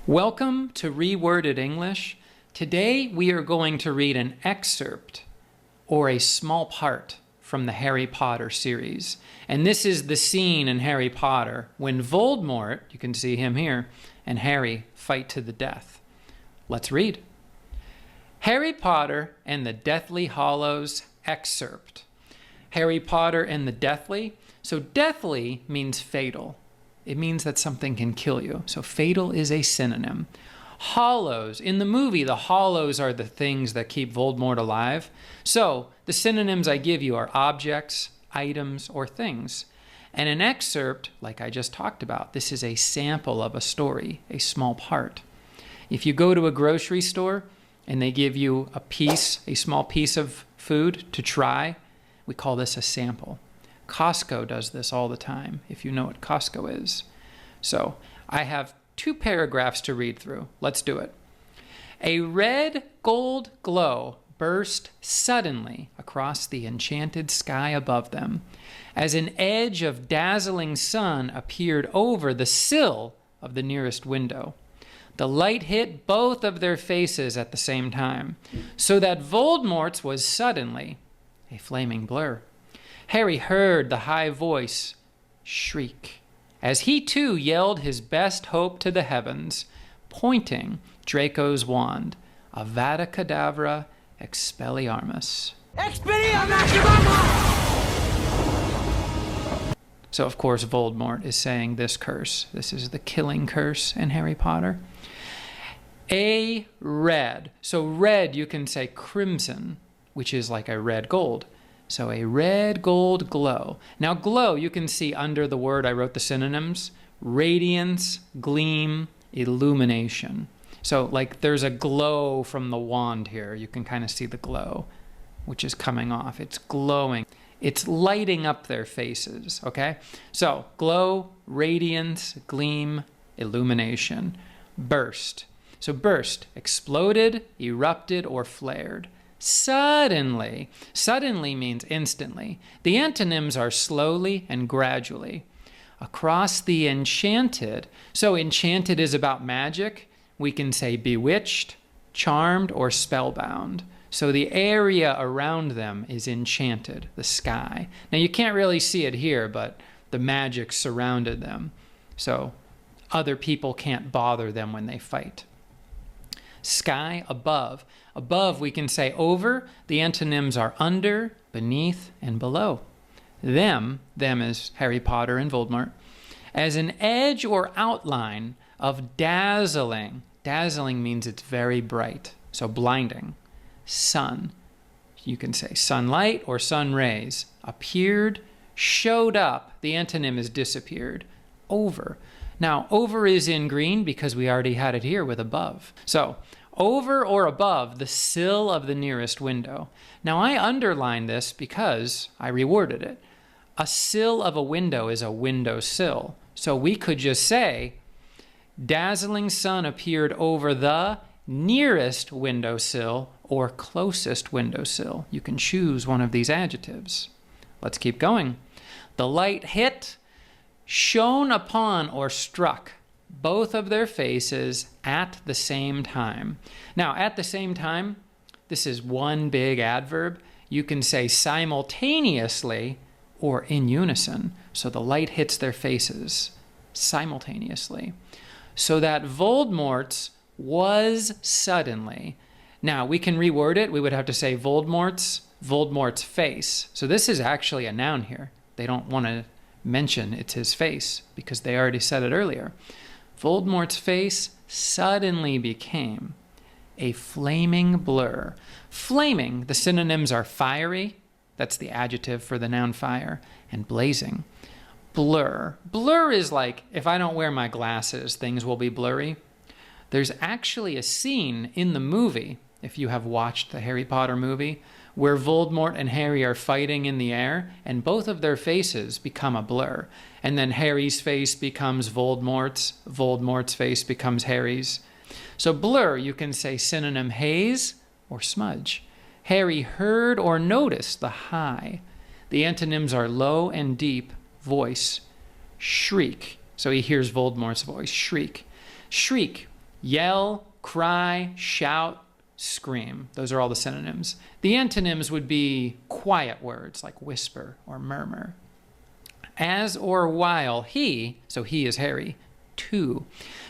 Welcome to Reworded English. Today we are going to read an excerpt or a small part from the Harry Potter series. And this is the scene in Harry Potter when Voldemort, you can see him here, and Harry fight to the death. Let's read. Harry Potter and the Deathly Hallows excerpt. Harry Potter and the Deathly. So deathly means fatal. It means that something can kill you. So fatal is a synonym. Hallows. In the movie, the Hallows are the things that keep Voldemort alive. So the synonyms I give you are objects, items, or things. And an excerpt, like I just talked about, this is a sample of a story, a small part. If you go to a grocery store and they give you a small piece of food to try, we call this a sample. Costco does this all the time, if you know what Costco is. So I have 2 paragraphs to read through. Let's do it. A red gold glow burst suddenly across the enchanted sky above them, as an edge of dazzling sun appeared over the sill of the nearest window. The light hit both of their faces at the same time, so that Voldemort's was suddenly a flaming blur. Harry heard the high voice shriek as he too yelled his best hope to the heavens, pointing Draco's wand, Avada Kedavra Expelliarmus. So of course Voldemort is saying this curse. This is the killing curse in Harry Potter. A red. So red, you can say crimson, which is like a red gold. So a red gold glow. Now glow, you can see under the word I wrote the synonyms. Radiance, gleam, illumination. So like there's a glow from the wand here. You can kind of see the glow, which is coming off. It's glowing. It's lighting up their faces, okay? So glow, radiance, gleam, illumination. Burst. So burst, exploded, erupted, or flared. Suddenly. Suddenly means instantly. The antonyms are slowly and gradually. Across the enchanted. So enchanted is about magic. We can say bewitched, charmed, or spellbound. So the area around them is enchanted, the sky. Now you can't really see it here, but the magic surrounded them. So other people can't bother them when they fight. Sky above. Above, we can say over. The antonyms are under, beneath, and below. Them is Harry Potter and Voldemort, as an edge or outline of dazzling. Dazzling means it's very bright, so blinding. Sun. You can say sunlight or sun rays. Appeared, showed up. The antonym is disappeared. Over. Now, over is in green because we already had it here with above. So, over or above the sill of the nearest window. Now, I underline this because I reworded it. A sill of a window is a window sill. So we could just say, dazzling sun appeared over the nearest windowsill or closest windowsill. You can choose one of these adjectives. Let's keep going. The light hit, shone upon, or struck both of their faces at the same time. Now, at the same time, this is one big adverb. You can say simultaneously or in unison. So the light hits their faces simultaneously. So that Voldemort's was suddenly. Now, we can reword it. We would have to say Voldemort's face. So this is actually a noun here. They don't want to mention it's his face because they already said it earlier. Voldemort's face suddenly became a flaming blur. Flaming, the synonyms are fiery, that's the adjective for the noun fire, and blazing. Blur. Blur is like, if I don't wear my glasses, things will be blurry. There's actually a scene in the movie, if you have watched the Harry Potter movie, where Voldemort and Harry are fighting in the air, and both of their faces become a blur. And then Harry's face becomes Voldemort's, Voldemort's face becomes Harry's. So blur, you can say synonym haze or smudge. Harry heard or noticed the high. The antonyms are low and deep voice. Shriek. So he hears Voldemort's voice. Shriek. Shriek. Yell, cry, shout, scream. Those are all the synonyms. The antonyms would be quiet words like whisper or murmur. As or while he, so he is Harry, to.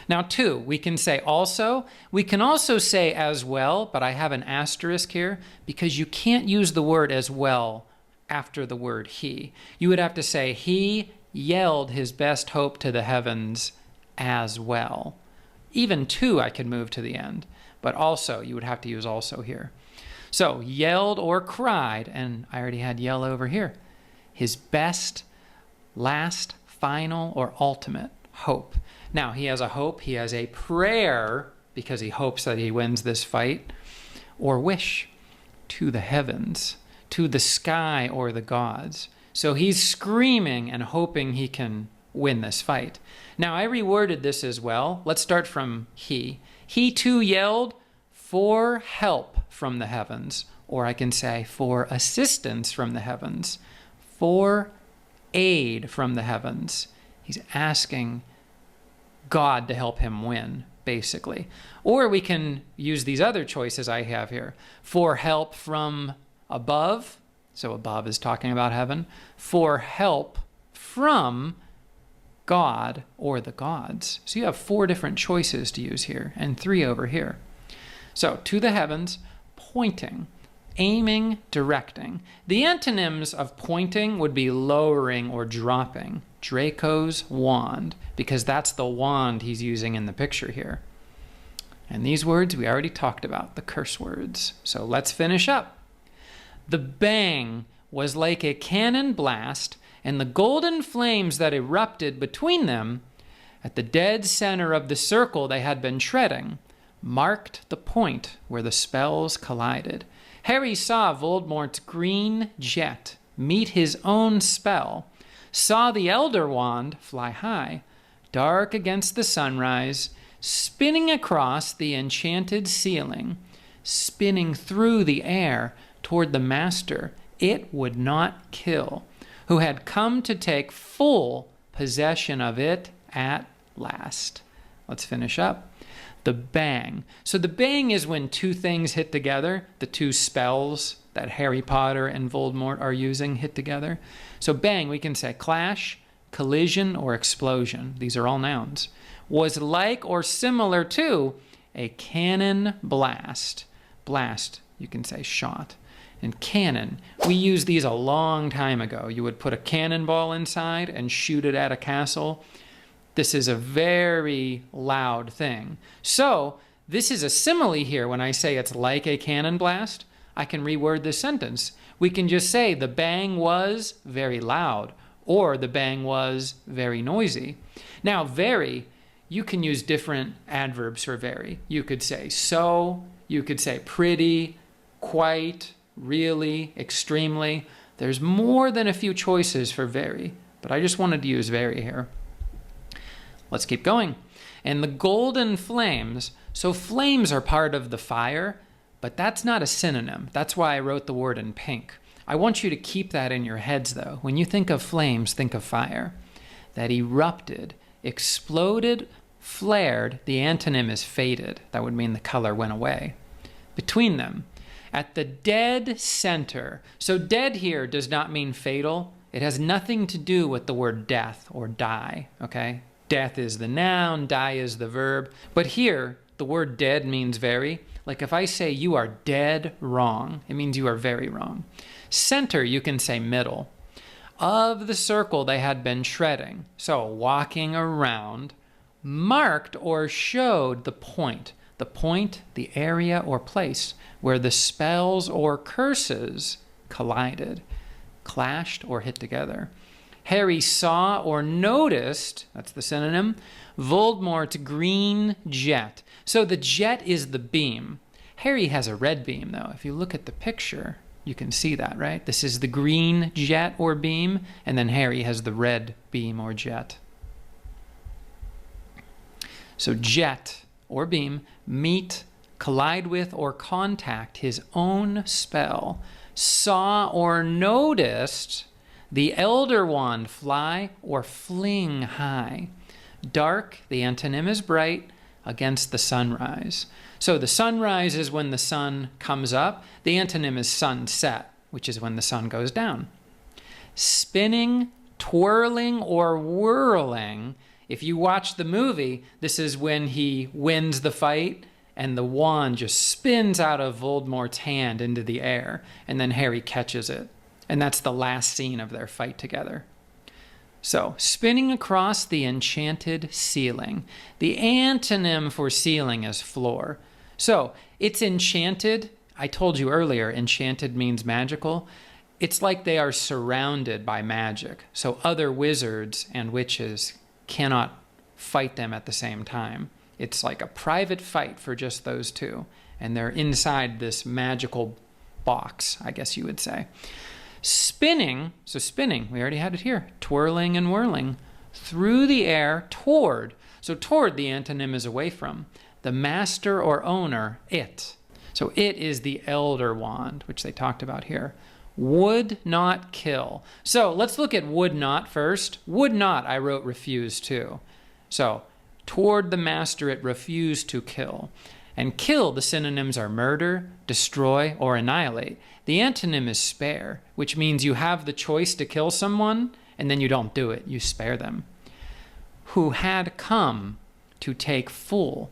Now to, we can say also. We can also say as well, but I have an asterisk here because you can't use the word as well after the word he. You would have to say he yelled his best hope to the heavens as well. Even to I could move to the end, but also, you would have to use also here. So yelled or cried, and I already had yell over here. His best, last, final, or ultimate hope. Now, he has a hope, he has a prayer, because he hopes that he wins this fight, or wish to the heavens, to the sky or the gods. So he's screaming and hoping he can win this fight. Now, I reworded this as well. Let's start from he. He too yelled for help from the heavens, or I can say for assistance from the heavens, for aid from the heavens. He's asking God to help him win, basically. Or we can use these other choices I have here. For help from above, so above is talking about heaven. For help from God or the gods. So you have 4 different choices to use here and 3 over here. So to the heavens, pointing, aiming, directing. The antonyms of pointing would be lowering or dropping. Draco's wand, because that's the wand he's using in the picture here. And these words we already talked about, the curse words. So let's finish up. The bang was like a cannon blast, and the golden flames that erupted between them at the dead center of the circle they had been treading marked the point where the spells collided. Harry saw Voldemort's green jet meet his own spell, saw the Elder Wand fly high, dark against the sunrise, spinning across the enchanted ceiling, spinning through the air toward the master it would not kill, who had come to take full possession of it at last. Let's finish up. The bang. So the bang is when 2 things hit together, the 2 spells that Harry Potter and Voldemort are using hit together. So bang, we can say clash, collision, or explosion. These are all nouns. Was like or similar to a cannon blast. Blast, you can say shot. And cannon, we used these a long time ago. You would put a cannonball inside and shoot it at a castle. This is a very loud thing. So this is a simile here. When I say it's like a cannon blast, I can reword this sentence. We can just say the bang was very loud, or the bang was very noisy. Now, very, you can use different adverbs for very. You could say so, you could say pretty, quite, really, extremely. There's more than a few choices for very, but I just wanted to use very here. Let's keep going. And the golden flames, so flames are part of the fire, but that's not a synonym. That's why I wrote the word in pink. I want you to keep that in your heads, though. When you think of flames, think of fire. That erupted, exploded, flared. The antonym is faded. That would mean the color went away. Between them, at the dead center. So dead here does not mean fatal. It has nothing to do with the word death or die, okay? Death is the noun, die is the verb. But here, the word dead means very. Like if I say you are dead wrong, it means you are very wrong. Center, you can say middle. Of the circle they had been treading, so walking around, marked or showed the point, the area or place where the spells or curses collided, clashed or hit together. Harry saw or noticed, that's the synonym, Voldemort's green jet. So the jet is the beam. Harry has a red beam, though. If you look at the picture, you can see that, right? This is the green jet or beam, and then Harry has the red beam or jet. So jet or beam, meet, collide with, or contact his own spell. Saw or noticed the Elder Wand fly or fling high. Dark, the antonym is bright. against the sunrise. So the sunrise is when the sun comes up. The antonym is sunset, which is when the sun goes down. Spinning, twirling, or whirling. If you watch the movie, this is when he wins the fight and the wand just spins out of Voldemort's hand into the air, and then Harry catches it. And that's the last scene of their fight together. So, spinning across the enchanted ceiling. The antonym for ceiling is floor. So, it's enchanted. I told you earlier, enchanted means magical. It's like they are surrounded by magic. So, other wizards and witches cannot fight them at the same time. It's like a private fight for just those two. And they're inside this magical box, I guess you would say. Spinning, so spinning, we already had it here, twirling and whirling, through the air toward. So toward, the antonym is away from. The master or owner, it. So it is the elder wand, which they talked about here. Would not kill. So let's look at would not first. Would not, I wrote refuse to. So toward the master, it refused to kill. And kill, the synonyms are murder, destroy, or annihilate. The antonym is spare, which means you have the choice to kill someone, and then you don't do it. You spare them. Who had come to take full,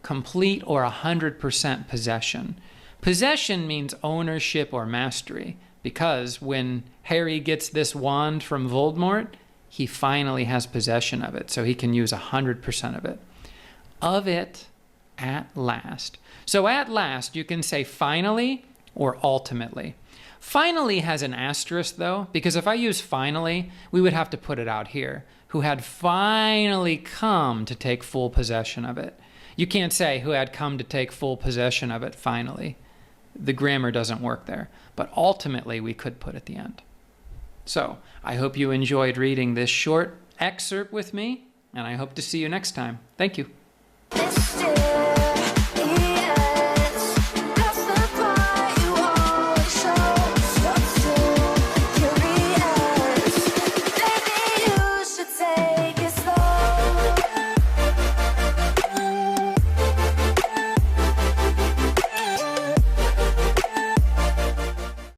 complete, or 100% possession. Possession means ownership or mastery, because when Harry gets this wand from Voldemort, he finally has possession of it, so he can use 100% of it. Of it, at last. So at last, you can say finally or ultimately. Finally has an asterisk though, because if I use finally, we would have to put it out here. Who had finally come to take full possession of it. You can't say who had come to take full possession of it finally. The grammar doesn't work there. But ultimately, we could put at the end. So I hope you enjoyed reading this short excerpt with me, and I hope to see you next time. Thank you.